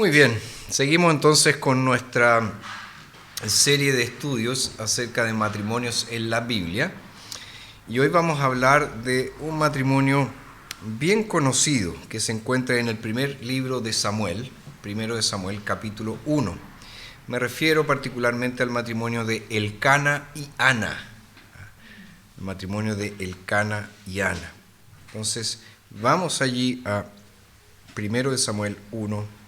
Muy bien, seguimos entonces con nuestra serie de estudios acerca de matrimonios en la Biblia. Y hoy vamos a hablar de un matrimonio bien conocido que se encuentra en el primer libro de Samuel, primero de Samuel, capítulo 1. Me refiero particularmente al matrimonio de Elcana y Ana. El matrimonio de Elcana y Ana. Entonces, vamos allí a primero de Samuel 1.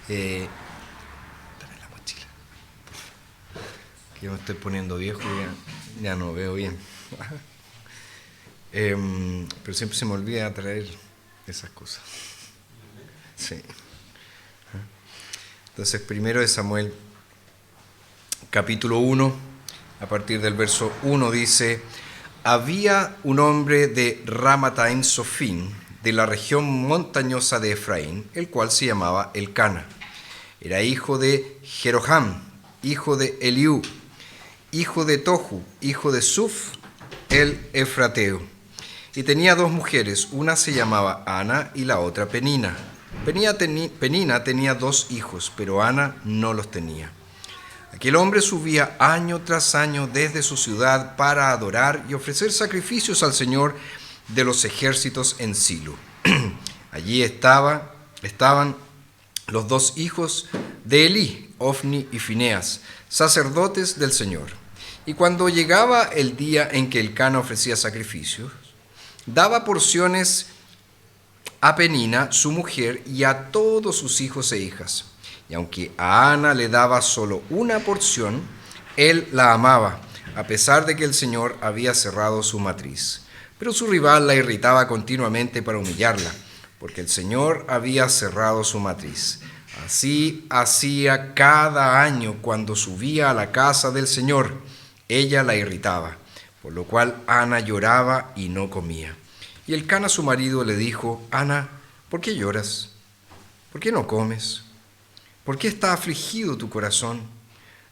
Dame la mochila. Que yo me estoy poniendo viejo y ya no veo bien. Pero siempre se me olvida traer esas cosas. Sí. Entonces, primero de Samuel, capítulo 1, a partir del verso 1 dice: había un hombre de Ramataim Sofín, de la región montañosa de Efraín, el cual se llamaba Elcana. Era hijo de Jeroham, hijo de Eliú, hijo de Tohu, hijo de Suf, el Efrateo. Y tenía dos mujeres, una se llamaba Ana y la otra Penina. Penina tenía dos hijos, pero Ana no los tenía. Aquel hombre subía año tras año desde su ciudad para adorar y ofrecer sacrificios al Señor de los ejércitos en Silo. Allí estaban los dos hijos de Elí, Ofni y Fineas, sacerdotes del Señor. Y cuando llegaba el día en que Elcana ofrecía sacrificios, daba porciones a Penina, su mujer, y a todos sus hijos e hijas. Y aunque a Ana le daba solo una porción, él la amaba, a pesar de que el Señor había cerrado su matriz. Pero su rival la irritaba continuamente para humillarla, porque el Señor había cerrado su matriz. Así hacía cada año cuando subía a la casa del Señor. Ella la irritaba, por lo cual Ana lloraba y no comía. Y Elcana, su marido, le dijo: Ana, ¿por qué lloras? ¿Por qué no comes? ¿Por qué está afligido tu corazón?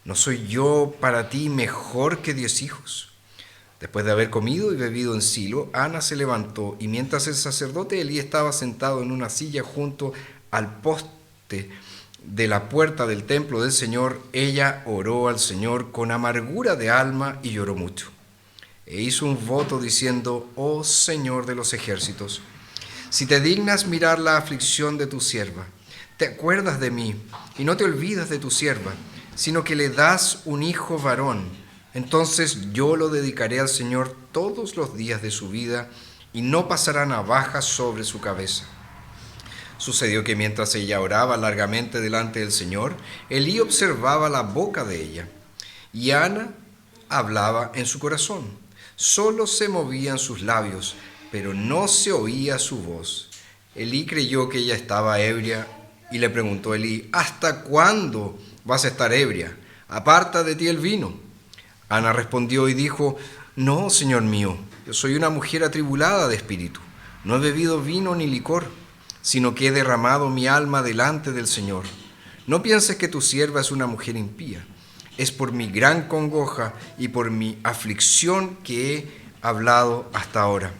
¿No soy yo para ti mejor que 10 hijos? Después de haber comido y bebido en Silo, Ana se levantó, y mientras el sacerdote Elí estaba sentado en una silla junto al poste de la puerta del templo del Señor, ella oró al Señor con amargura de alma y lloró mucho. E hizo un voto diciendo: Oh Señor de los ejércitos, si te dignas mirar la aflicción de tu sierva, te acuerdas de mí y no te olvidas de tu sierva, sino que le das un hijo varón, entonces yo lo dedicaré al Señor todos los días de su vida, y no pasará navaja sobre su cabeza. Sucedió que mientras ella oraba largamente delante del Señor, Elí observaba la boca de ella, y Ana hablaba en su corazón. Solo se movían sus labios, pero no se oía su voz. Elí creyó que ella estaba ebria, y le preguntó a Elí: ¿Hasta cuándo vas a estar ebria? Aparta de ti el vino. Ana respondió y dijo: No, Señor mío, yo soy una mujer atribulada de espíritu. No he bebido vino ni licor, sino que he derramado mi alma delante del Señor. No pienses que tu sierva es una mujer impía. Es por mi gran congoja y por mi aflicción que he hablado hasta ahora.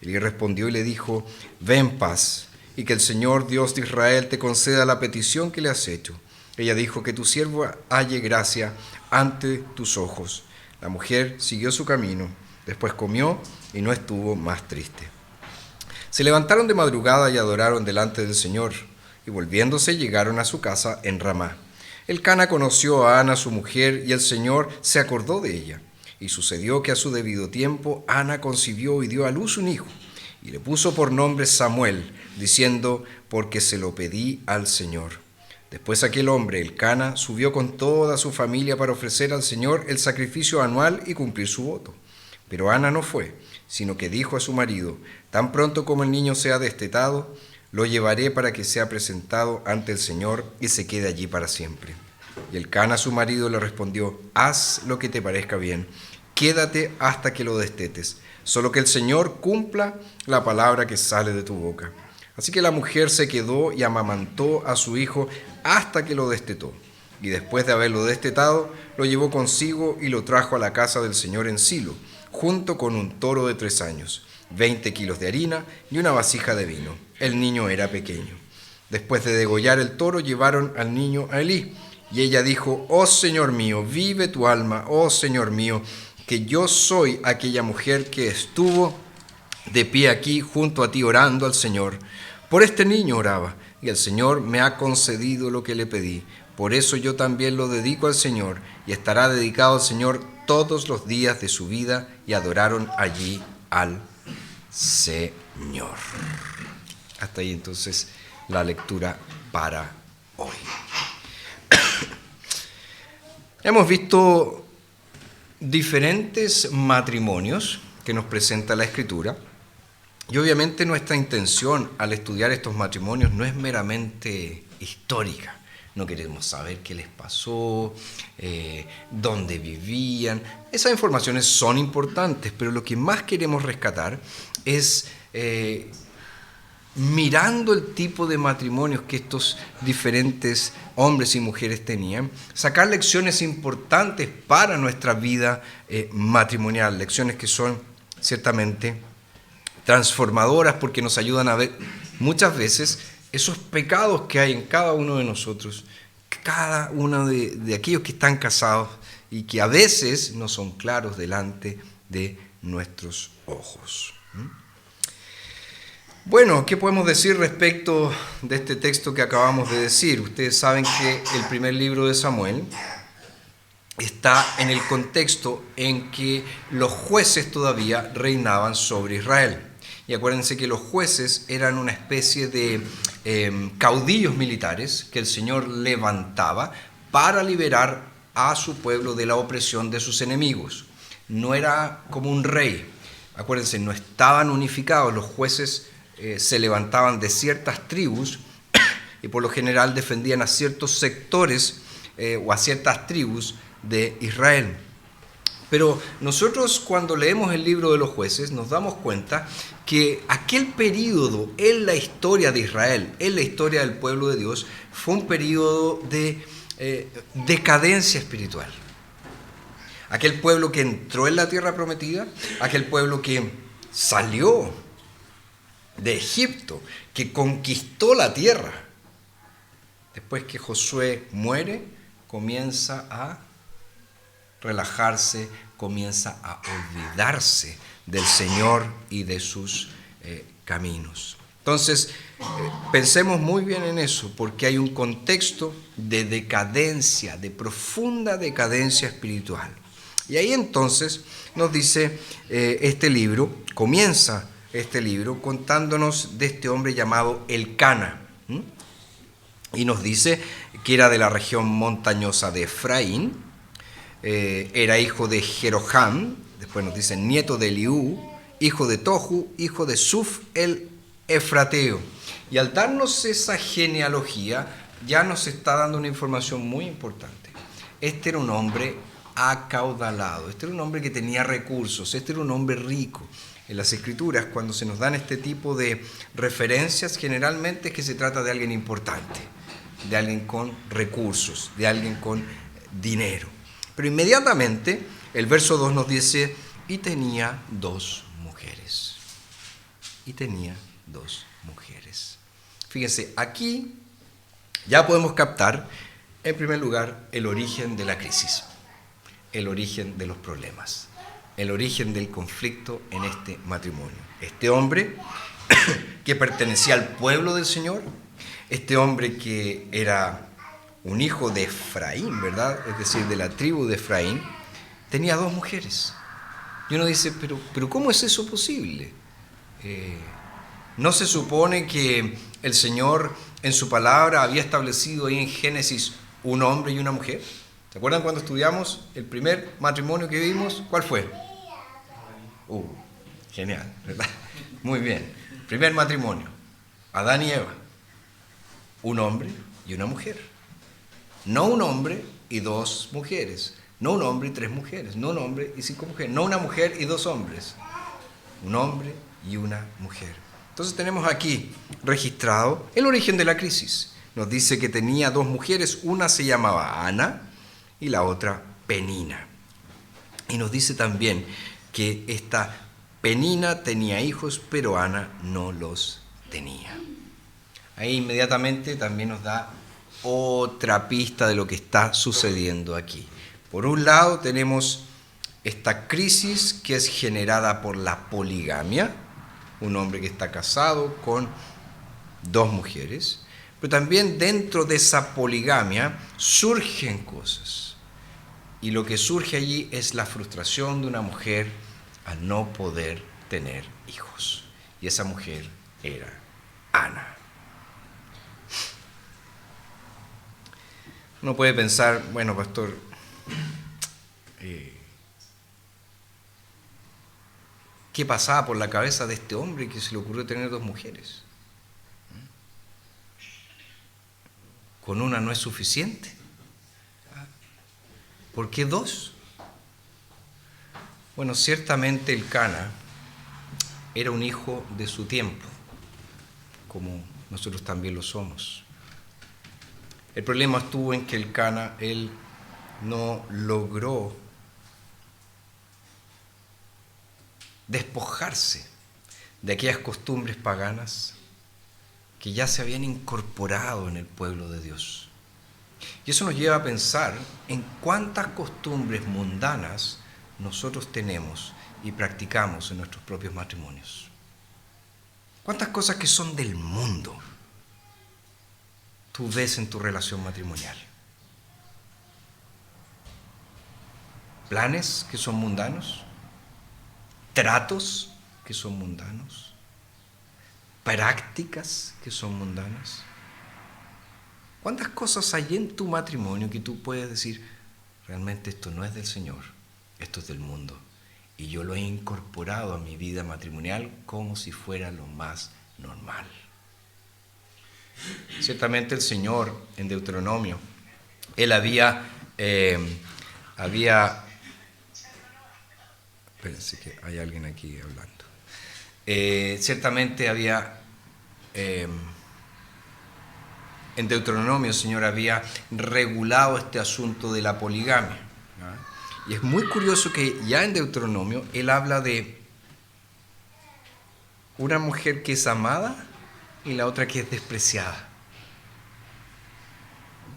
Él respondió y le dijo: Ve en paz, y que el Señor Dios de Israel te conceda la petición que le has hecho. Ella dijo: que tu sierva halle gracia ante tus ojos. La mujer siguió su camino, después comió y no estuvo más triste. Se levantaron de madrugada y adoraron delante del Señor, y volviéndose llegaron a su casa en Ramá. Elcana conoció a Ana su mujer, y el Señor se acordó de ella. Y sucedió que a su debido tiempo Ana concibió y dio a luz un hijo, y le puso por nombre Samuel, diciendo: porque se lo pedí al Señor. Después aquel hombre, Elcana, subió con toda su familia para ofrecer al Señor el sacrificio anual y cumplir su voto. Pero Ana no fue, sino que dijo a su marido: tan pronto como el niño sea destetado, lo llevaré para que sea presentado ante el Señor y se quede allí para siempre. Y Elcana, su marido, le respondió: haz lo que te parezca bien, quédate hasta que lo destetes, solo que el Señor cumpla la palabra que sale de tu boca. Así que la mujer se quedó y amamantó a su hijo hasta que lo destetó. Y después de haberlo destetado, lo llevó consigo y lo trajo a la casa del Señor en Silo, junto con un toro de 3 años, 20 kilos de harina y una vasija de vino. El niño era pequeño. Después de degollar el toro, llevaron al niño a Elí. Y ella dijo: oh Señor mío, vive tu alma, oh Señor mío, que yo soy aquella mujer que estuvo de pie aquí junto a ti orando al Señor. Por este niño oraba, y el Señor me ha concedido lo que le pedí. Por eso yo también lo dedico al Señor, y estará dedicado al Señor todos los días de su vida. Y adoraron allí al Señor. Hasta ahí entonces la lectura para hoy. Hemos visto diferentes matrimonios que nos presenta la Escritura, y obviamente nuestra intención al estudiar estos matrimonios no es meramente histórica. No queremos saber qué les pasó, dónde vivían. Esas informaciones son importantes, pero lo que más queremos rescatar es, mirando el tipo de matrimonios que estos diferentes hombres y mujeres tenían, sacar lecciones importantes para nuestra vida matrimonial, lecciones que son ciertamente transformadoras porque nos ayudan a ver muchas veces esos pecados que hay en cada uno de nosotros, cada uno de aquellos que están casados y que a veces no son claros delante de nuestros ojos. Bueno, ¿qué podemos decir respecto de este texto que acabamos de decir? Ustedes saben que el primer libro de Samuel está en el contexto en que los jueces todavía reinaban sobre Israel. Y acuérdense que los jueces eran una especie de caudillos militares que el Señor levantaba para liberar a su pueblo de la opresión de sus enemigos. No era como un rey. Acuérdense, no estaban unificados. Los jueces se levantaban de ciertas tribus y por lo general defendían a ciertos sectores o a ciertas tribus de Israel. Pero nosotros cuando leemos el libro de los jueces nos damos cuenta que aquel período en la historia de Israel, en la historia del pueblo de Dios, fue un período de decadencia espiritual. Aquel pueblo que entró en la tierra prometida, aquel pueblo que salió de Egipto, que conquistó la tierra. Después que Josué muere, comienza a relajarse, comienza a olvidarse del Señor y de sus caminos. Entonces, pensemos muy bien en eso, porque hay un contexto de decadencia, de profunda decadencia espiritual. Y ahí entonces nos dice este libro, comienza este libro contándonos de este hombre llamado Elcana. Y nos dice que era de la región montañosa de Efraín, era hijo de Jeroham, después nos dice nieto de Eliú, hijo de Tohu, hijo de Suf el Efrateo. Y al darnos esa genealogía, ya nos está dando una información muy importante. Este era un hombre acaudalado, este era un hombre que tenía recursos, este era un hombre rico. En las Escrituras, cuando se nos dan este tipo de referencias, generalmente es que se trata de alguien importante, de alguien con recursos, de alguien con dinero. Pero inmediatamente el verso 2 nos dice, y tenía dos mujeres. Y tenía dos mujeres. Fíjense, aquí ya podemos captar, en primer lugar, el origen de la crisis, el origen de los problemas, el origen del conflicto en este matrimonio. Este hombre que pertenecía al pueblo del Señor, este hombre que era un hijo de Efraín, ¿verdad? Es decir, de la tribu de Efraín, tenía dos mujeres. Y uno dice, pero ¿cómo es eso posible? ¿No se supone que el Señor en su palabra había establecido ahí en Génesis un hombre y una mujer? ¿Se acuerdan cuando estudiamos el primer matrimonio que vimos? ¿Cuál fue? Genial, ¿verdad? Muy bien. Primer matrimonio, Adán y Eva. Un hombre y una mujer. No un hombre y dos mujeres. No un hombre y tres mujeres. No un hombre y cinco mujeres. No una mujer y dos hombres. Un hombre y una mujer. Entonces tenemos aquí registrado el origen de la crisis. Nos dice que tenía dos mujeres. Una se llamaba Ana y la otra Penina. Y nos dice también que esta Penina tenía hijos, pero Ana no los tenía. Ahí inmediatamente también nos da otra pista de lo que está sucediendo aquí. Por un lado tenemos esta crisis que es generada por la poligamia, un hombre que está casado con dos mujeres, pero también dentro de esa poligamia surgen cosas. Y lo que surge allí es la frustración de una mujer al no poder tener hijos. Y esa mujer era Ana. Uno puede pensar, bueno, pastor, ¿qué pasaba por la cabeza de este hombre que se le ocurrió tener dos mujeres? ¿Con una no es suficiente? ¿Por qué dos? Bueno, ciertamente el Cana era un hijo de su tiempo, como nosotros también lo somos. El problema estuvo en que el Cana, él no logró despojarse de aquellas costumbres paganas que ya se habían incorporado en el pueblo de Dios. Y eso nos lleva a pensar en cuántas costumbres mundanas nosotros tenemos y practicamos en nuestros propios matrimonios. ¿Cuántas cosas que son del mundo tú ves en tu relación matrimonial? Planes que son mundanos, tratos que son mundanos, prácticas que son mundanas. ¿Cuántas cosas hay en tu matrimonio que tú puedes decir, realmente esto no es del Señor, esto es del mundo? Y yo lo he incorporado a mi vida matrimonial como si fuera lo más normal. Ciertamente el Señor en Deuteronomio, Él espérense que hay alguien aquí hablando. Ciertamente había, en Deuteronomio el Señor había regulado este asunto de la poligamia. Y es muy curioso que ya en Deuteronomio Él habla de una mujer que es amada y la otra que es despreciada.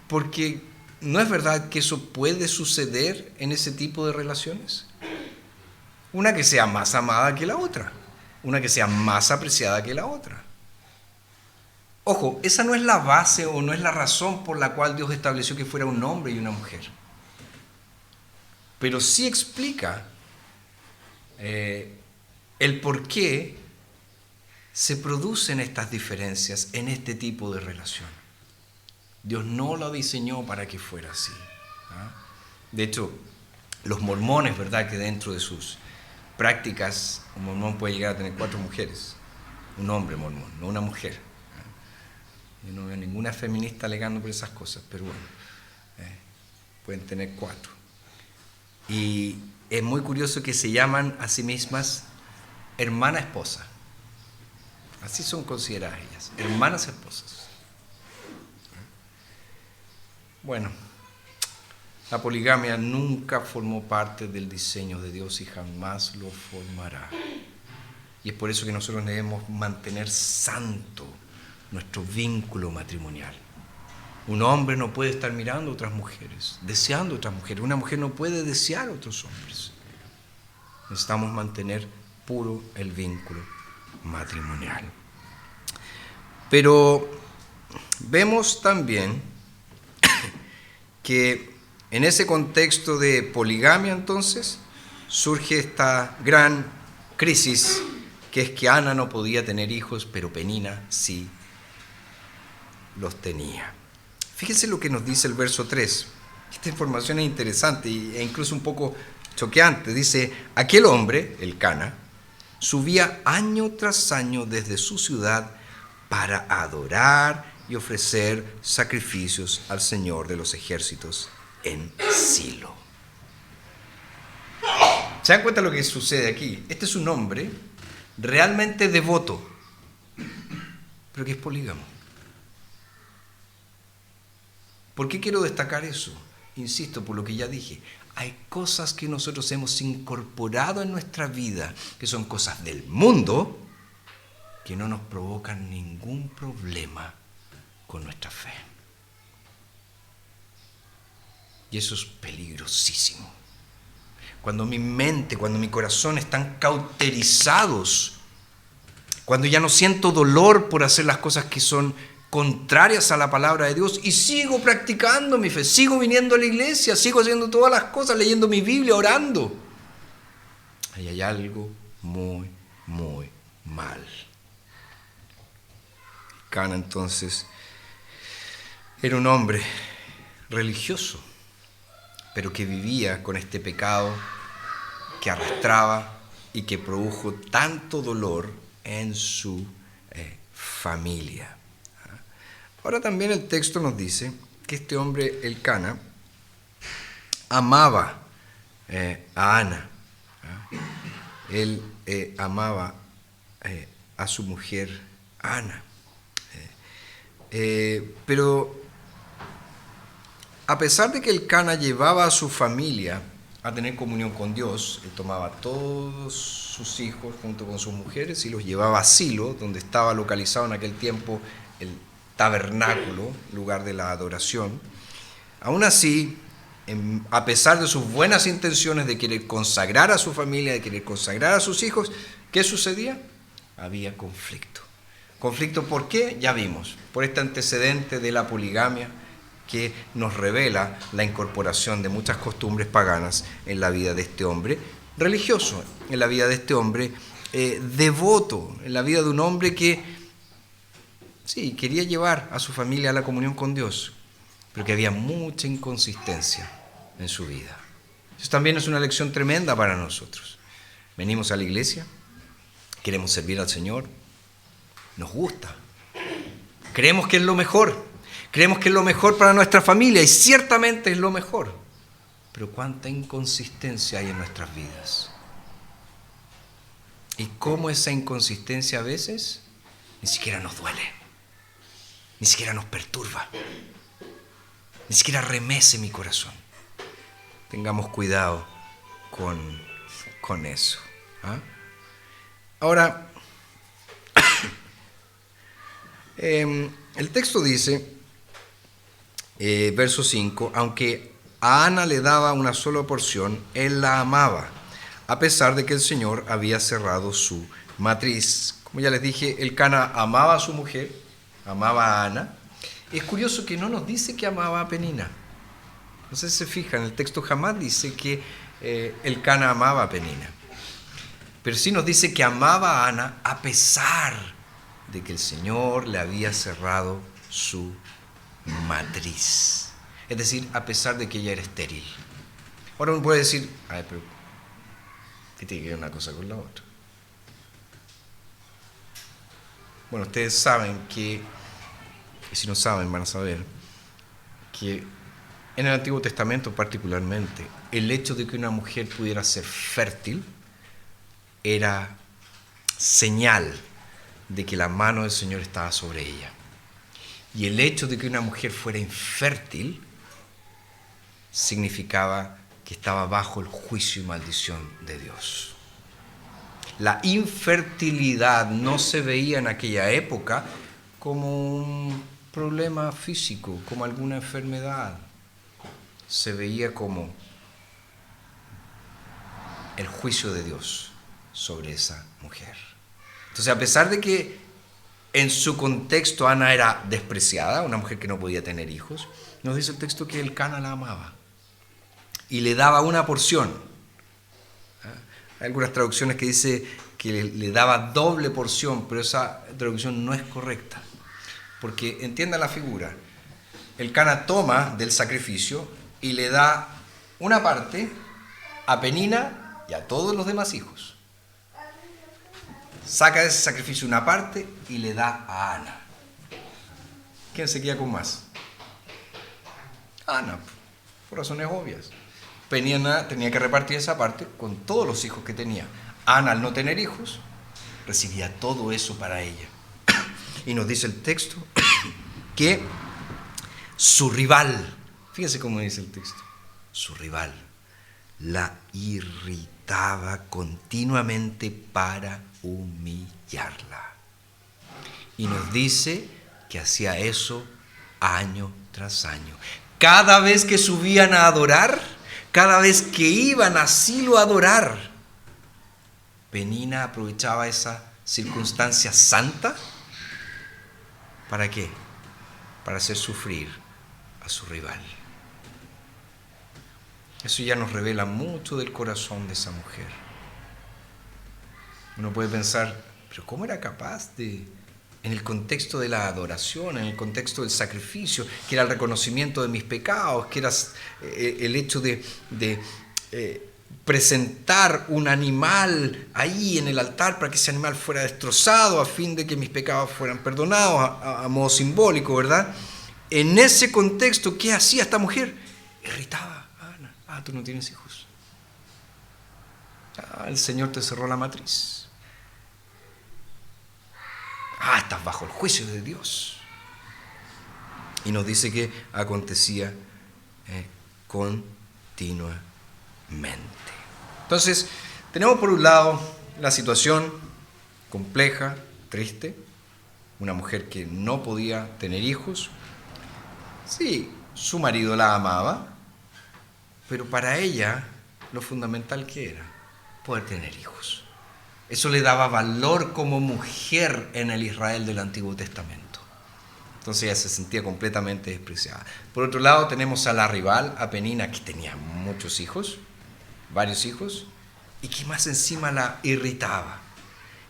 Porque ¿no es verdad que eso puede suceder en ese tipo de relaciones? Una que sea más amada que la otra, una que sea más apreciada que la otra. Ojo, esa no es la base o no es la razón por la cual Dios estableció que fuera un hombre y una mujer. Pero sí explica el por qué se producen estas diferencias en este tipo de relación. Dios no lo diseñó para que fuera así. De hecho, los mormones, ¿verdad?, que dentro de sus prácticas, un mormón puede llegar a tener 4 mujeres. Un hombre mormón, no una mujer. Yo no veo ninguna feminista alegando por esas cosas, pero bueno, pueden tener 4. Y es muy curioso que se llaman a sí mismas hermana esposa. Así son consideradas ellas, hermanas esposas. Bueno, la poligamia nunca formó parte del diseño de Dios y jamás lo formará. Y es por eso que nosotros debemos mantener santo nuestro vínculo matrimonial. Un hombre no puede estar mirando a otras mujeres, deseando a otras mujeres. Una mujer no puede desear a otros hombres. Necesitamos mantener puro el vínculo matrimonial. Pero vemos también que en ese contexto de poligamia entonces surge esta gran crisis, que es que Ana no podía tener hijos, pero Penina sí los tenía. Fíjense lo que nos dice el verso 3. Esta información es interesante e incluso un poco choqueante. Dice, aquel hombre, el Cana, subía año tras año desde su ciudad para adorar y ofrecer sacrificios al Señor de los ejércitos en Silo. ¿Se dan cuenta lo que sucede aquí? Este es un hombre realmente devoto, pero que es polígamo. ¿Por qué quiero destacar eso? Insisto, por lo que ya dije. Hay cosas que nosotros hemos incorporado en nuestra vida, que son cosas del mundo, que no nos provocan ningún problema con nuestra fe. Y eso es peligrosísimo. Cuando mi mente, cuando mi corazón están cauterizados, cuando ya no siento dolor por hacer las cosas que son contrarias a la palabra de Dios y sigo practicando mi fe, sigo viniendo a la iglesia, sigo haciendo todas las cosas, leyendo mi Biblia, orando. Ahí hay algo muy, muy mal. Cana entonces era un hombre religioso, pero que vivía con este pecado que arrastraba y que produjo tanto dolor en su familia. Ahora también el texto nos dice que este hombre, el Cana, amaba a Ana. Él amaba a su mujer Ana. Pero a pesar de que el Cana llevaba a su familia a tener comunión con Dios, él tomaba a todos sus hijos junto con sus mujeres y los llevaba a Silo, donde estaba localizado en aquel tiempo el tabernáculo, lugar de la adoración. Aún así, a pesar de sus buenas intenciones de querer consagrar a su familia, de querer consagrar a sus hijos, ¿qué sucedía? Había conflicto. ¿Conflicto por qué? Ya vimos, por este antecedente de la poligamia que nos revela la incorporación de muchas costumbres paganas en la vida de este hombre religioso, en la vida de este hombre devoto, en la vida de un hombre que sí, quería llevar a su familia a la comunión con Dios, pero que había mucha inconsistencia en su vida. Eso también es una lección tremenda para nosotros. Venimos a la iglesia, queremos servir al Señor, nos gusta, creemos que es lo mejor, creemos que es lo mejor para nuestra familia y ciertamente es lo mejor, pero cuánta inconsistencia hay en nuestras vidas. Y cómo esa inconsistencia a veces ni siquiera nos duele, ni siquiera nos perturba, ni siquiera remece mi corazón. Tengamos cuidado con eso. Ahora, el texto dice, verso 5, aunque a Ana le daba una sola porción, él la amaba, a pesar de que el Señor había cerrado su matriz. Como ya les dije, el Cana amaba a su mujer, amaba a Ana. Es curioso que no nos dice que amaba a Penina. No sé si se fijan, el texto jamás dice que el Cana amaba a Penina. Pero sí nos dice que amaba a Ana a pesar de que el Señor le había cerrado su matriz. Es decir, a pesar de que ella era estéril. Ahora uno puede decir, ay, pero ¿qué tiene que ver una cosa con la otra? Bueno, ustedes saben que, y si no saben van a saber, que en el Antiguo Testamento particularmente, el hecho de que una mujer pudiera ser fértil era señal de que la mano del Señor estaba sobre ella. Y el hecho de que una mujer fuera infértil significaba que estaba bajo el juicio y maldición de Dios. La infertilidad no se veía en aquella época como un problema físico, como alguna enfermedad. Se veía como el juicio de Dios sobre esa mujer. Entonces, a pesar de que en su contexto Ana era despreciada, una mujer que no podía tener hijos, nos dice el texto que el Cana la amaba y le daba una porción. Hay algunas traducciones que dice que le daba doble porción, pero esa traducción no es correcta, porque entiendan la figura. El Cana toma del sacrificio y le da una parte a Penina y a todos los demás hijos. Saca de ese sacrificio una parte y le da a Ana. ¿Quién se queda con más? Ana, por razones obvias. Penina tenía que repartir esa parte con todos los hijos que tenía. Ana, al no tener hijos, recibía todo eso para ella. Y nos dice el texto que su rival, fíjense cómo dice el texto, su rival la irritaba continuamente para humillarla. Y nos dice que hacía eso año tras año. Cada vez que subían a adorar, cada vez que iban a Silo a adorar, Penina aprovechaba esa circunstancia santa. ¿Para qué? Para hacer sufrir a su rival. Eso ya nos revela mucho del corazón de esa mujer. Uno puede pensar, pero ¿cómo era capaz de, en el contexto de la adoración, en el contexto del sacrificio, que era el reconocimiento de mis pecados, que era el hecho de presentar un animal ahí en el altar para que ese animal fuera destrozado a fin de que mis pecados fueran perdonados a modo simbólico, ¿verdad? En ese contexto, ¿qué hacía esta mujer? Irritaba a Ana. Ah, tú no tienes hijos. Ah, el Señor te cerró la matriz. Ah, estás bajo el juicio de Dios. Y nos dice que acontecía continuamente. Entonces, tenemos por un lado la situación compleja, triste, una mujer que no podía tener hijos. Sí, su marido la amaba, pero para ella lo fundamental que era poder tener hijos. Eso le daba valor como mujer en el Israel del Antiguo Testamento. Entonces ella se sentía completamente despreciada. Por otro lado tenemos a la rival, a Penina, que tenía muchos hijos, varios hijos, y que más encima la irritaba.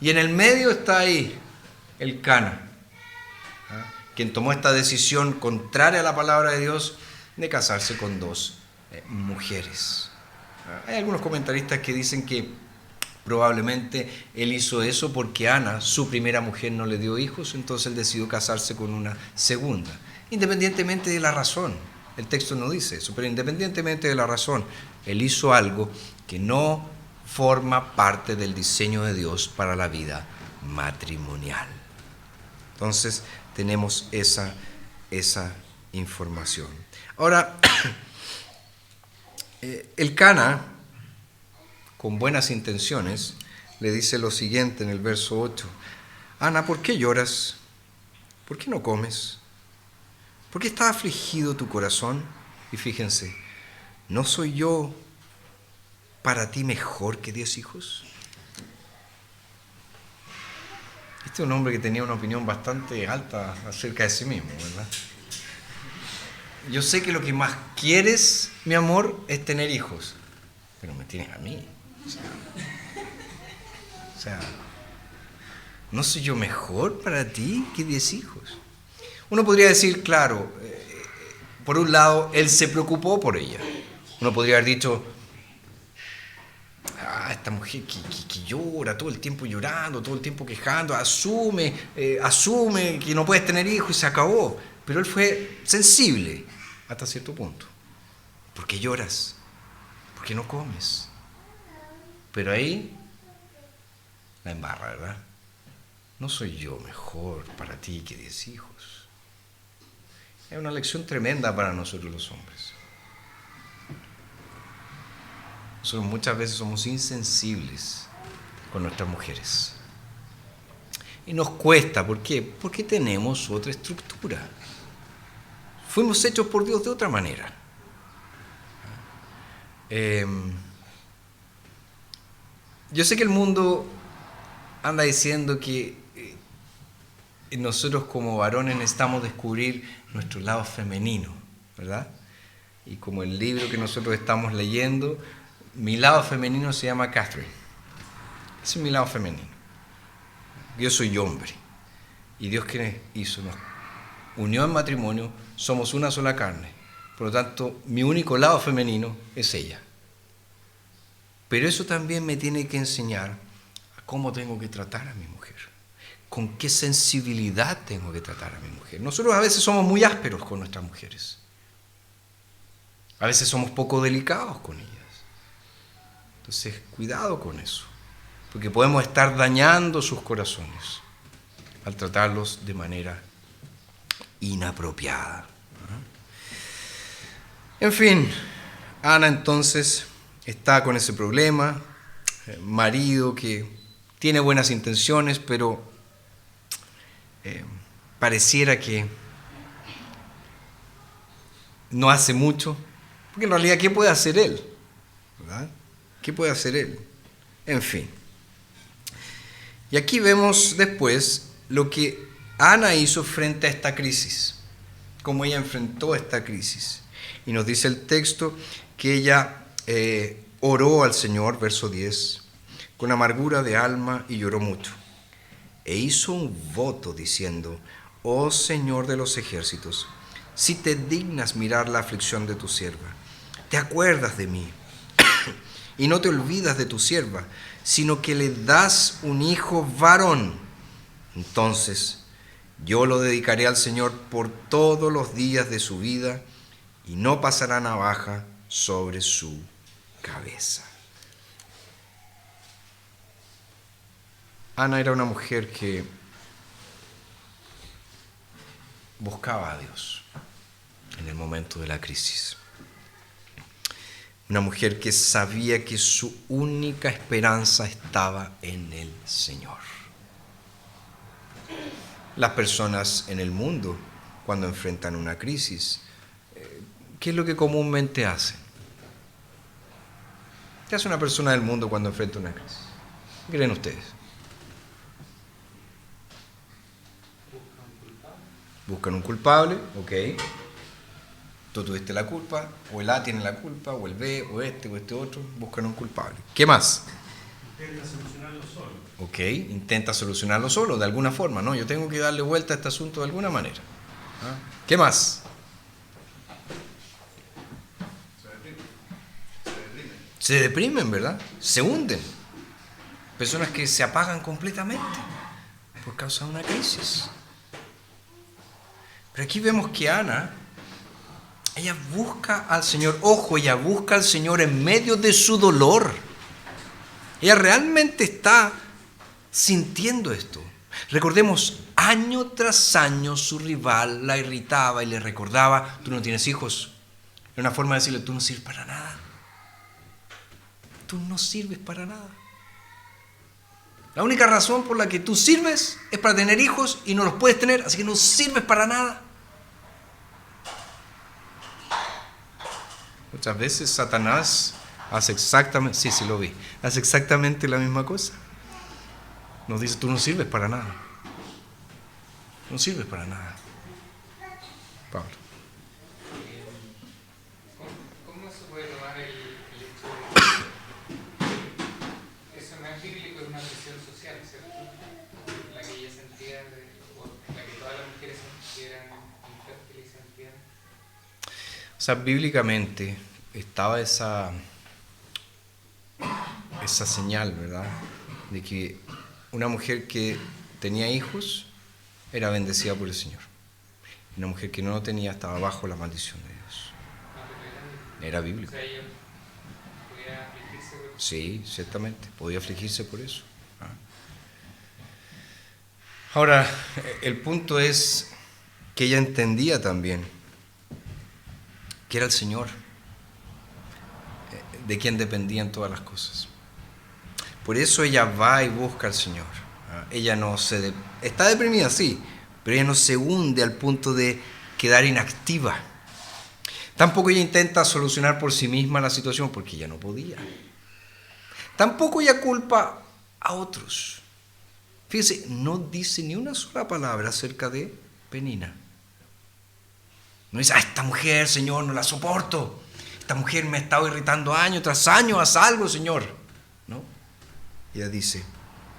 Y en el medio está ahí el Cana, quien tomó esta decisión contraria a la palabra de Dios de casarse con dos mujeres. Hay algunos comentaristas que dicen que probablemente él hizo eso porque Ana, su primera mujer, no le dio hijos, entonces él decidió casarse con una segunda. Independientemente de la razón, el texto no dice eso, pero independientemente de la razón, él hizo algo que no forma parte del diseño de Dios para la vida matrimonial. Entonces tenemos esa información. Ahora, el Cana, con buenas intenciones, le dice lo siguiente en el verso 8. Ana, ¿por qué lloras? ¿Por qué no comes? ¿Por qué está afligido tu corazón? Y fíjense, ¿no soy yo para ti mejor que 10 hijos? Este es un hombre que tenía una opinión bastante alta acerca de sí mismo, ¿verdad? Yo sé que lo que más quieres, mi amor, es tener hijos, pero me tienes a mí. O sea, ¿no soy yo mejor para ti que 10 hijos? Uno podría decir, claro, por un lado, él se preocupó por ella. Uno podría haber dicho, esta mujer que llora, todo el tiempo llorando, todo el tiempo quejando, asume que no puedes tener hijos y se acabó. Pero él fue sensible hasta cierto punto. ¿Por qué lloras? ¿Por qué no comes? Pero ahí la embarra, ¿verdad? No soy yo mejor para ti que 10 hijos. Es una lección tremenda para nosotros los hombres. Nosotros muchas veces somos insensibles con nuestras mujeres. Y nos cuesta, ¿por qué? Porque tenemos otra estructura. Fuimos hechos por Dios de otra manera. Yo sé que el mundo anda diciendo que nosotros como varones necesitamos descubrir nuestro lado femenino, ¿verdad? Y como el libro que nosotros estamos leyendo, mi lado femenino se llama Catherine. Ese es mi lado femenino. Yo soy hombre. Y Dios que hizo, nos unió en matrimonio, somos una sola carne. Por lo tanto, mi único lado femenino es ella. Pero eso también me tiene que enseñar a cómo tengo que tratar a mi mujer. Con qué sensibilidad tengo que tratar a mi mujer. Nosotros a veces somos muy ásperos con nuestras mujeres. A veces somos poco delicados con ellas. Entonces, cuidado con eso. Porque podemos estar dañando sus corazones al tratarlos de manera inapropiada. En fin, Ana entonces está con ese problema, marido que tiene buenas intenciones, pero pareciera que no hace mucho, porque en realidad, ¿qué puede hacer él? ¿Verdad? ¿Qué puede hacer él? En fin. Y aquí vemos después lo que Ana hizo frente a esta crisis, cómo ella enfrentó esta crisis. Y nos dice el texto que ella oró al Señor, verso 10, con amargura de alma y lloró mucho. E hizo un voto diciendo: oh Señor de los ejércitos, si te dignas mirar la aflicción de tu sierva, te acuerdas de mí y no te olvidas de tu sierva, sino que le das un hijo varón, entonces yo lo dedicaré al Señor por todos los días de su vida y no pasará navaja sobre su cabeza. Ana era una mujer que buscaba a Dios en el momento de la crisis. Una mujer que sabía que su única esperanza estaba en el Señor. Las personas en el mundo, cuando enfrentan una crisis, ¿qué es lo que comúnmente hacen? ¿Qué hace una persona del mundo cuando enfrenta una crisis? ¿Qué creen ustedes? Buscan un culpable, ok. Tú tuviste la culpa, o el A tiene la culpa, o el B, o este otro, buscan un culpable. ¿Qué más? Intenta solucionarlo solo. Ok, intenta solucionarlo solo, de alguna forma, ¿no? Yo tengo que darle vuelta a este asunto de alguna manera. ¿Ah? ¿Qué más? Se deprimen, ¿verdad? Se hunden. Personas que se apagan completamente por causa de una crisis. Pero aquí vemos que Ana, ella busca al Señor. Ojo, ella busca al Señor en medio de su dolor. Ella realmente está sintiendo esto. Recordemos, año tras año su rival la irritaba y le recordaba: tú no tienes hijos. Era una forma de decirle: tú no sirves para nada. Tú no sirves para nada. La única razón por la que tú sirves es para tener hijos y no los puedes tener, así que no sirves para nada. Muchas veces Satanás hace exactamente, hace exactamente la misma cosa. Nos dice: tú no sirves para nada. No sirves para nada. Pablo. ¿Cómo se puede tomar el hecho de que eso no es bíblico, es una presión social, ¿cierto? La que ella sentía, o la que todas las mujeres eran infértiles y sentían. O sea, bíblicamente estaba esa señal, ¿verdad? De que una mujer que tenía hijos era bendecida por el Señor. Una mujer que no lo tenía estaba bajo la maldición de Dios. Era bíblico. O sea, ella podía afligirse por eso. Sí, ciertamente, podía afligirse por eso. Ahora, el punto es que ella entendía también que era el Señor de quien dependían todas las cosas. Por eso ella va y busca al Señor. Ella no está deprimida, sí, pero ella no se hunde al punto de quedar inactiva. Tampoco ella intenta solucionar por sí misma la situación, porque ella no podía. Tampoco ella culpa a otros. Fíjese, no dice ni una sola palabra acerca de Penina. No dice: esta mujer, Señor, no la soporto. Esta mujer me ha estado irritando año tras año, haz algo, Señor. No. Ella dice: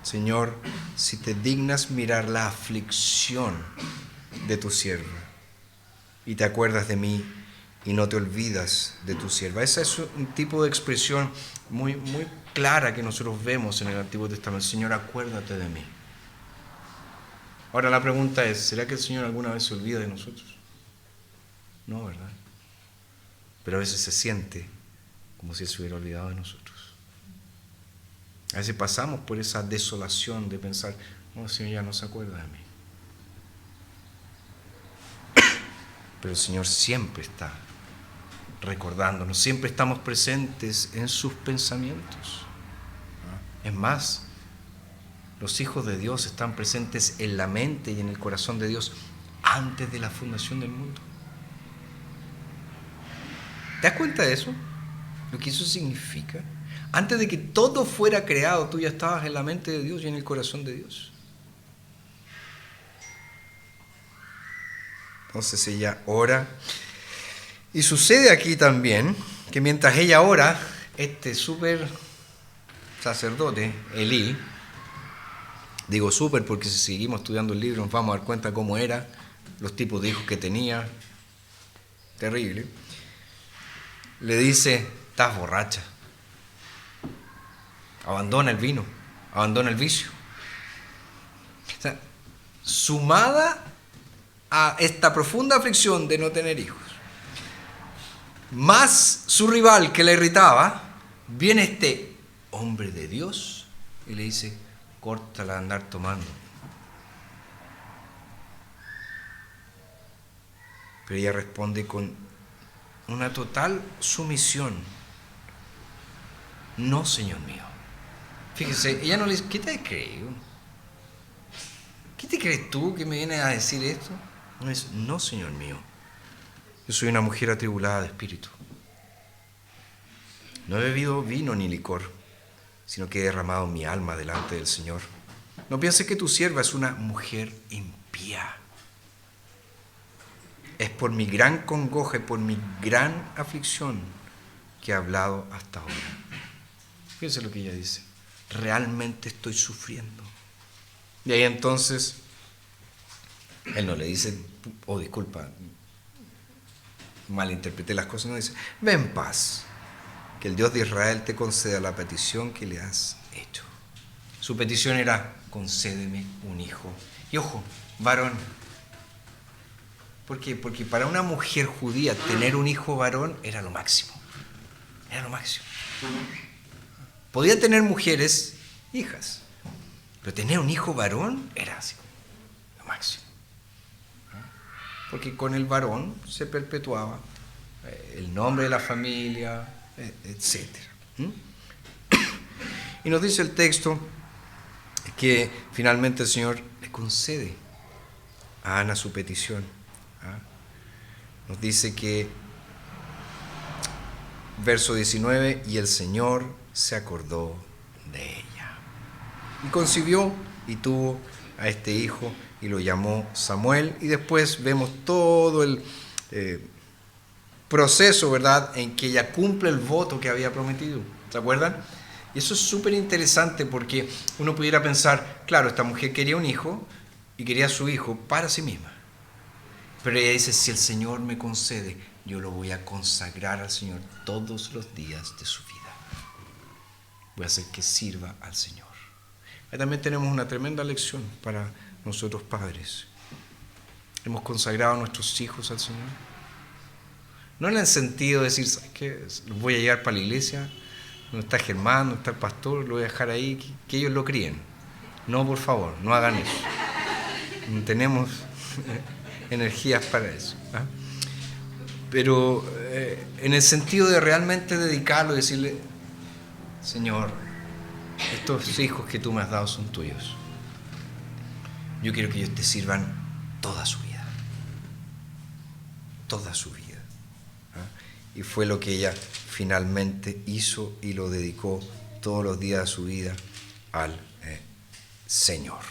Señor, si te dignas mirar la aflicción de tu sierva y te acuerdas de mí y no te olvidas de tu sierva. Ese es un tipo de expresión muy, muy clara que nosotros vemos en el Antiguo Testamento. Señor, acuérdate de mí. Ahora la pregunta es: ¿será que el Señor alguna vez se olvida de nosotros? No, ¿verdad? Pero a veces se siente como si Él se hubiera olvidado de nosotros. A veces pasamos por esa desolación de pensar: no, el Señor ya no se acuerda de mí. Pero el Señor siempre está recordándonos, siempre estamos presentes en sus pensamientos. Es más, los hijos de Dios están presentes en la mente y en el corazón de Dios antes de la fundación del mundo. ¿Te das cuenta de eso? Lo que eso significa. Antes de que todo fuera creado, tú ya estabas en la mente de Dios y en el corazón de Dios. Entonces ella ora. Y sucede aquí también que mientras ella ora, este súper sacerdote, Elí, digo súper porque si seguimos estudiando el libro nos vamos a dar cuenta cómo era, los tipos de hijos que tenía, terrible, le dice, estás borracha, abandona el vino, abandona el vicio. O sea, sumada a esta profunda aflicción de no tener hijos, más su rival que le irritaba, viene este hombre de Dios y le dice, córtala de andar tomando. Pero ella responde con una total sumisión. No, Señor mío. Fíjese, ella no le dice, ¿qué te crees? ¿Qué te crees tú que me vienes a decir esto? No es, no, Señor mío. Yo soy una mujer atribulada de espíritu. No he bebido vino ni licor, sino que he derramado mi alma delante del Señor. No pienses que tu sierva es una mujer impía. Es por mi gran congoja y por mi gran aflicción que he hablado hasta ahora. Fíjense lo que ella dice. Realmente estoy sufriendo. Y ahí entonces, él no le dice, oh disculpa, malinterpreté las cosas, no dice, ve en paz, que el Dios de Israel te conceda la petición que le has hecho. Su petición era, concédeme un hijo. Y ojo, varón. ¿Por qué? Porque para una mujer judía tener un hijo varón era lo máximo. Era lo máximo. Podía tener mujeres hijas, pero tener un hijo varón era así, lo máximo. Porque con el varón se perpetuaba el nombre de la familia, etc. Y nos dice el texto que finalmente el Señor le concede a Ana su petición. Nos dice que, verso 19, y el Señor se acordó de ella. Y concibió y tuvo a este hijo y lo llamó Samuel. Y después vemos todo el proceso, ¿verdad?, en que ella cumple el voto que había prometido. ¿Se acuerdan? Y eso es súper interesante porque uno pudiera pensar, claro, esta mujer quería un hijo y quería a su hijo para sí misma. Pero ella dice, si el Señor me concede, yo lo voy a consagrar al Señor todos los días de su vida. Voy a hacer que sirva al Señor. Ahí también tenemos una tremenda lección para nosotros padres. Hemos consagrado a nuestros hijos al Señor. No en el sentido de decir, ¿sabes qué? Los voy a llevar para la iglesia, donde está Germán, donde está el pastor, lo voy a dejar ahí, que ellos lo críen. No, por favor, no hagan eso. No tenemos energías para eso. Pero en el sentido de realmente dedicarlo y decirle, Señor, estos hijos que tú me has dado son tuyos. Yo quiero que ellos te sirvan toda su vida. Toda su vida. Y fue lo que ella finalmente hizo y lo dedicó todos los días de su vida al Señor.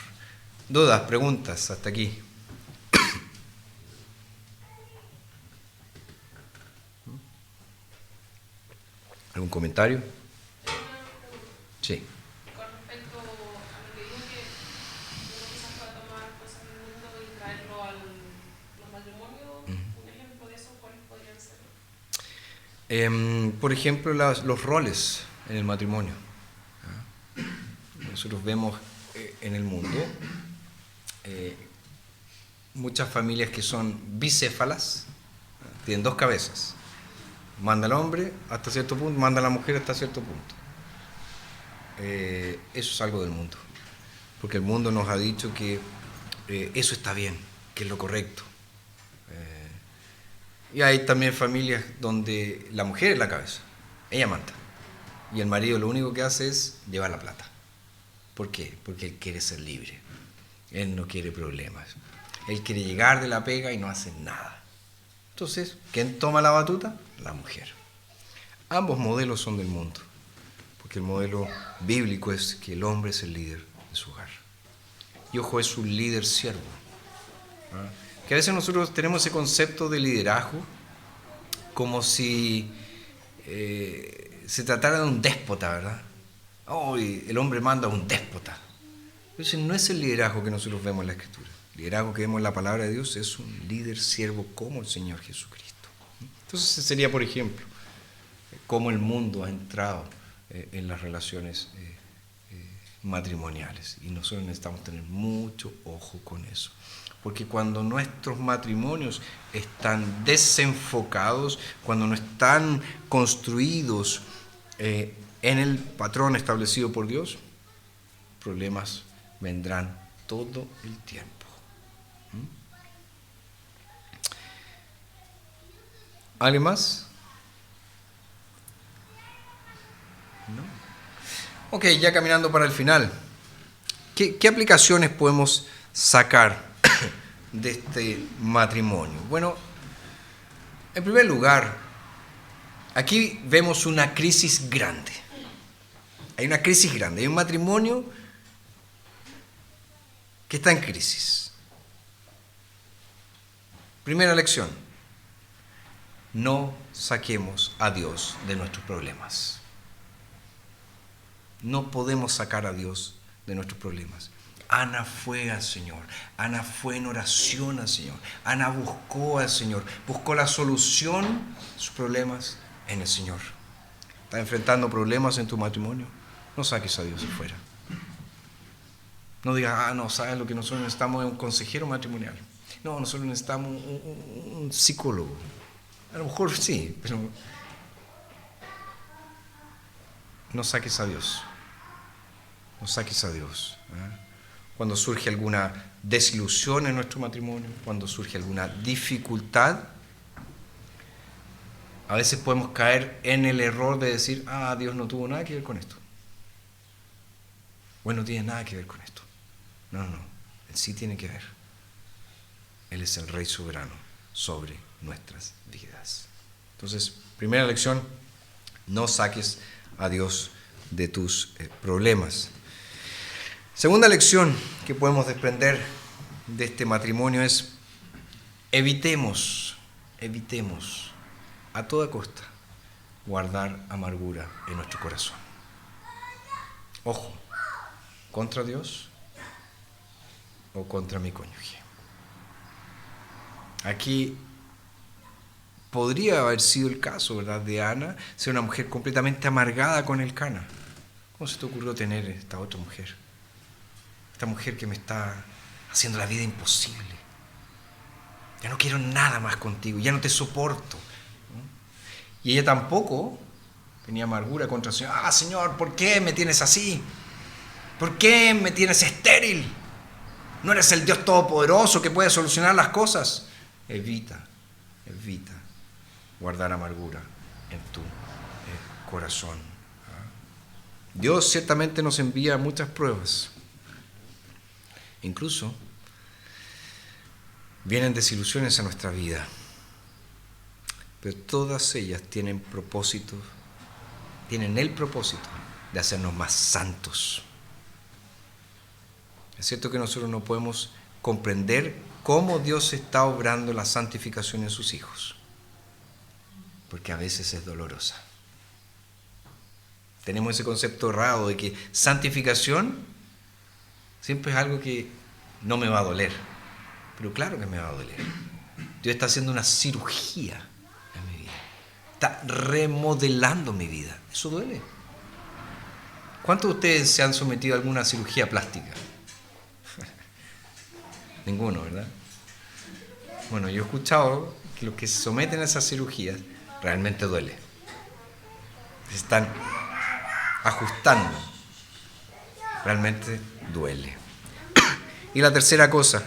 ¿Dudas, preguntas hasta aquí? ¿Algún comentario? Sí. Con respecto a lo que dijo que uno quizás pueda tomar cosas del mundo y traerlo al matrimonio, un ejemplo de eso, ¿cuáles podrían ser? Por ejemplo, los roles en el matrimonio. Nosotros vemos en el mundo muchas familias que son bicéfalas, tienen dos cabezas. Manda al hombre hasta cierto punto, manda a la mujer hasta cierto punto. Eso es algo del mundo, porque el mundo nos ha dicho que eso está bien, que es lo correcto. Y hay también familias donde la mujer es la cabeza, ella manda, y el marido lo único que hace es llevar la plata. ¿Por qué? Porque él quiere ser libre, él no quiere problemas, él quiere llegar de la pega y no hace nada. Entonces, ¿quién toma la batuta? La mujer. Ambos modelos son del mundo, porque el modelo bíblico es que el hombre es el líder de su hogar. Y ojo, es un líder siervo. Que a veces nosotros tenemos ese concepto de liderazgo como si se tratara de un déspota, ¿verdad? Hoy el hombre manda a un déspota. Ese no es el liderazgo que nosotros vemos en la Escritura. El liderazgo que vemos en la palabra de Dios es un líder siervo como el Señor Jesucristo. Entonces ese sería, por ejemplo, cómo el mundo ha entrado en las relaciones matrimoniales. Y nosotros necesitamos tener mucho ojo con eso. Porque cuando nuestros matrimonios están desenfocados, cuando no están construidos en el patrón establecido por Dios, problemas vendrán todo el tiempo. ¿Alguien más? ¿No? Ok, ya caminando para el final. ¿Qué aplicaciones podemos sacar de este matrimonio? Bueno, en primer lugar, aquí vemos una crisis grande. Hay una crisis grande, hay un matrimonio que está en crisis. Primera lección: no saquemos a Dios de nuestros problemas. No podemos sacar a Dios de nuestros problemas. Ana fue al Señor, Ana fue en oración al Señor, Ana buscó al Señor, buscó la solución a sus problemas en el Señor. ¿Estás enfrentando problemas en tu matrimonio? No saques a Dios afuera. No digas, no, ¿sabes lo que nosotros necesitamos? Es un consejero matrimonial. No, nosotros necesitamos un psicólogo. A lo mejor sí, pero no saques a Dios. No saques a Dios. Cuando surge alguna desilusión en nuestro matrimonio, cuando surge alguna dificultad, a veces podemos caer en el error de decir, Dios no tuvo nada que ver con esto. Bueno, no tiene nada que ver con esto. No, Él sí tiene que ver. Él es el Rey soberano sobre nuestras vidas. Entonces, primera lección: no saques a Dios de tus problemas. Segunda lección que podemos desprender de este matrimonio es: evitemos a toda costa guardar amargura en nuestro corazón. Ojo, ¿contra Dios o contra mi cónyuge? Aquí podría haber sido el caso, ¿verdad?, de Ana, ser una mujer completamente amargada con el Cana. ¿Cómo se te ocurrió tener esta otra mujer? Esta mujer que me está haciendo la vida imposible. Ya no quiero nada más contigo, ya no te soporto. Y ella tampoco tenía amargura contra el Señor. Señor, ¿por qué me tienes así? ¿Por qué me tienes estéril? ¿No eres el Dios todopoderoso que puede solucionar las cosas? Evita guardar amargura en tu corazón. Dios ciertamente nos envía muchas pruebas. Incluso vienen desilusiones a nuestra vida. Pero todas ellas tienen el propósito de hacernos más santos. Es cierto que nosotros no podemos comprender cómo Dios está obrando la santificación en sus hijos, porque a veces es dolorosa. Tenemos ese concepto errado de que santificación siempre es algo que no me va a doler, pero claro que me va a doler. Dios está haciendo una cirugía en mi vida, está remodelando mi vida. Eso duele. ¿Cuántos de ustedes se han sometido a alguna cirugía plástica? Ninguno, ¿verdad? Bueno, yo he escuchado que los que se someten a esas cirugías realmente duele. Se están ajustando. Realmente duele. Y la tercera cosa,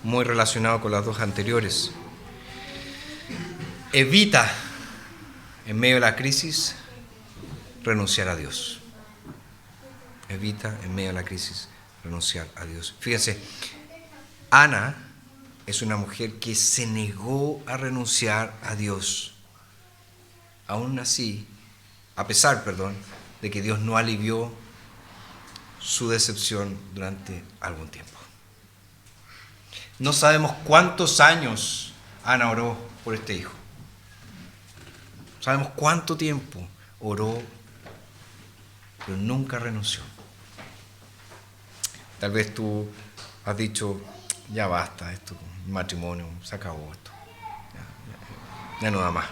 muy relacionado con las dos anteriores: evita, en medio de la crisis, renunciar a Dios. Evita, en medio de la crisis, renunciar a Dios. Fíjense, Ana es una mujer que se negó a renunciar a Dios. aún así, a pesar, de que Dios no alivió su decepción durante algún tiempo. No sabemos cuántos años Ana oró por este hijo. Sabemos cuánto tiempo oró, pero nunca renunció. Tal vez tú has dicho, ya basta esto, matrimonio, se acabó esto. Ya no da más.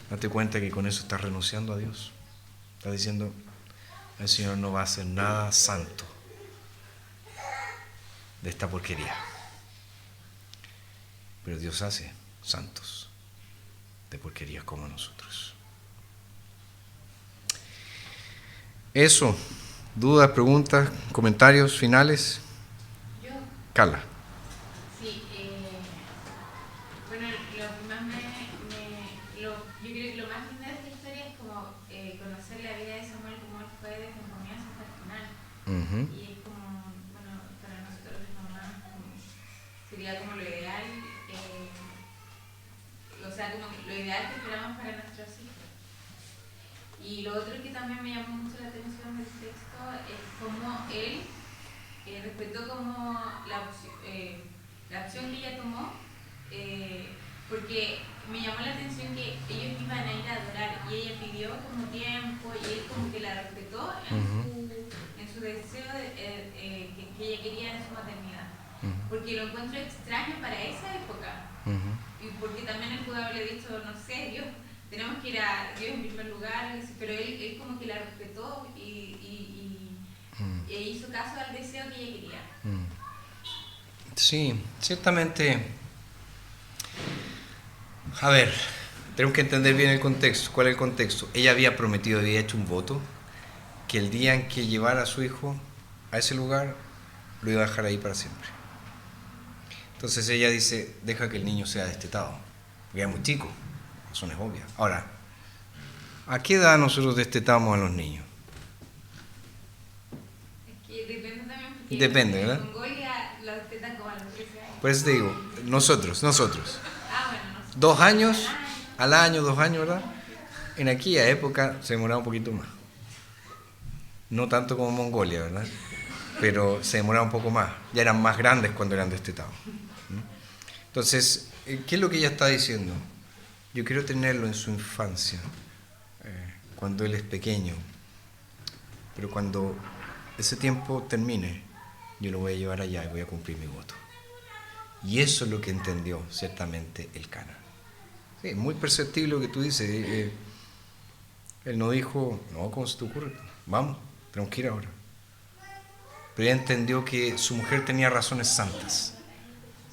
Date cuenta que con eso estás renunciando a Dios. Estás diciendo, el Señor no va a hacer nada santo de esta porquería. Pero Dios hace santos de porquerías como nosotros. Eso, dudas, preguntas, comentarios finales. Yo, Carla. sí, bueno, lo que más yo creo que lo más lindo de esta historia es como conocer la vida de Samuel, como él fue desde el comienzo hasta el final. Uh-huh. Y es como, bueno, para nosotros las mamás sería como lo ideal, o sea, como lo ideal que esperamos para nuestros hijos. Y lo otro que también me llamó mucho la atención del texto es cómo él respetó como la opción que ella tomó, porque me llamó la atención que ellos iban a ir a adorar y ella pidió como tiempo y él como que la respetó en su deseo que ella quería en su maternidad. Porque lo encuentro extraño para esa época. Y porque también él pudo haberle dicho, no sé, Dios, tenemos que ir a Dios en primer lugar, pero él como que la respetó e hizo caso al deseo que ella quería. Sí, ciertamente. A ver, tenemos que entender bien el contexto. ¿Cuál es el contexto? Ella había prometido, había hecho un voto, que el día en que llevara a su hijo a ese lugar, lo iba a dejar ahí para siempre. Entonces ella dice, deja que el niño sea destetado, porque es muy chico, razones obvias. Ahora, ¿a qué edad nosotros destetamos a los niños? Es que depende también, porque Depende, ¿verdad? en Mongolia lo destetan como a los 13 años. Por eso te digo, nosotros. Ah, bueno, no sé. 2 años, al año, 2 años, ¿verdad? En aquella época se demoraba un poquito más. No tanto como Mongolia, ¿verdad? Pero se demoraba un poco más. Ya eran más grandes cuando eran destetados. Entonces, ¿qué es lo que ella está diciendo? Yo quiero tenerlo en su infancia, cuando él es pequeño. Pero cuando ese tiempo termine, yo lo voy a llevar allá y voy a cumplir mi voto. Y eso es lo que entendió ciertamente el Cana. Sí, es muy perceptible lo que tú dices. Él no dijo, no, ¿cómo se te ocurre? Vamos, tenemos que ir ahora. Pero ella entendió que su mujer tenía razones santas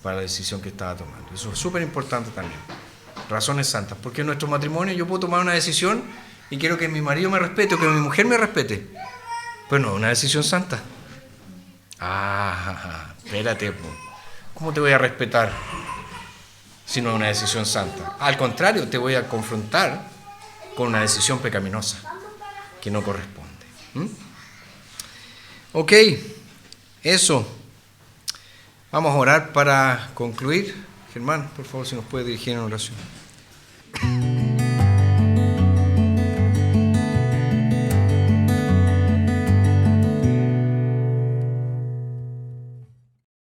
para la decisión que estaba tomando. Eso es súper importante también. Razones santas. Porque en nuestro matrimonio yo puedo tomar una decisión y quiero que mi marido me respete o que mi mujer me respete. Pues no, una decisión santa. Espérate, ¿cómo te voy a respetar si no es una decisión santa? Al contrario, te voy a confrontar con una decisión pecaminosa que no corresponde. Ok, eso. Vamos a orar para concluir. Germán, por favor, si nos puede dirigir en oración.